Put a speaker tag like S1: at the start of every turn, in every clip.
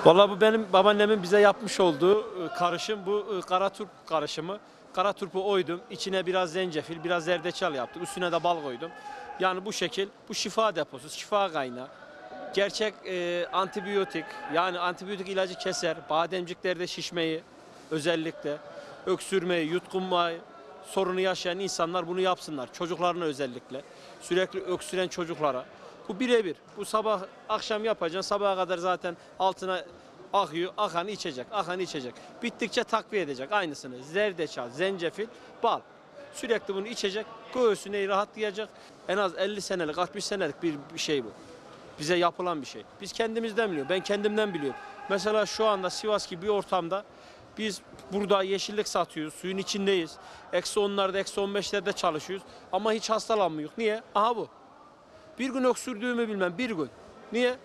S1: Vallahi bu benim babaannemin bize yapmış olduğu karışım. Bu kara turp karışımı. Kara turpu oydum. İçine biraz zencefil, biraz zerdeçal yaptık. Üstüne de bal koydum. Yani bu şekil, bu şifa deposu, şifa kaynağı. Gerçek antibiyotik, yani antibiyotik ilacı keser. Bademciklerde şişmeyi, özellikle öksürmeyi, yutkunmayı sorunu yaşayan insanlar bunu yapsınlar. Çocuklarına özellikle. Sürekli öksüren çocuklara. Bu birebir. Bu sabah akşam yapacaksın. Sabaha kadar zaten altına akıyor. Akanı içecek. Akanı içecek. Bittikçe takviye edecek. Aynısını. Zerdeçal, zencefil, bal. Sürekli bunu içecek. Göğsüne rahatlayacak. En az 50 senelik, 60 senelik bir şey bu. Bize yapılan bir şey. Biz kendimizden biliyoruz. Ben kendimden biliyorum. Mesela şu anda Sivas gibi bir ortamda biz burada yeşillik satıyoruz. Suyun içindeyiz. Eksi 10'larda, eksi 15'lerde çalışıyoruz. Ama hiç hastalanmıyoruz. Niye? Aha bu. Bir gün öksürdüğümü bilmem. Bir gün. Niye?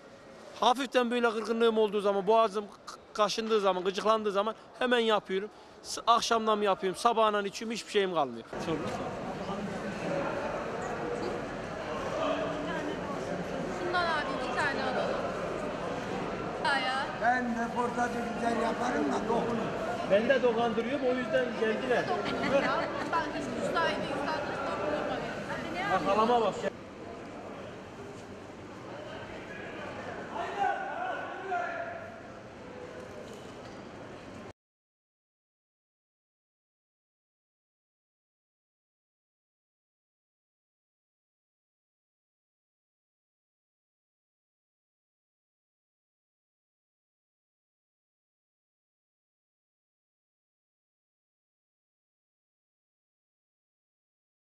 S1: Hafiften böyle kırgınlığım olduğu zaman, boğazım kaşındığı zaman, gıcıklandığı zaman hemen yapıyorum. Akşamdan mı yapıyorum, sabahından içiyorum, hiçbir şeyim kalmıyor.
S2: Şundan abi 2 tane alalım. Ya.
S3: Ben reportajı güzel yaparım da dokunun.
S1: Ben de dokandırıyorum, o yüzden geldiler.
S2: Dokunuyor ya. Ben hiç müsaade insanlara dokunulmadım.
S1: Bak halama bak.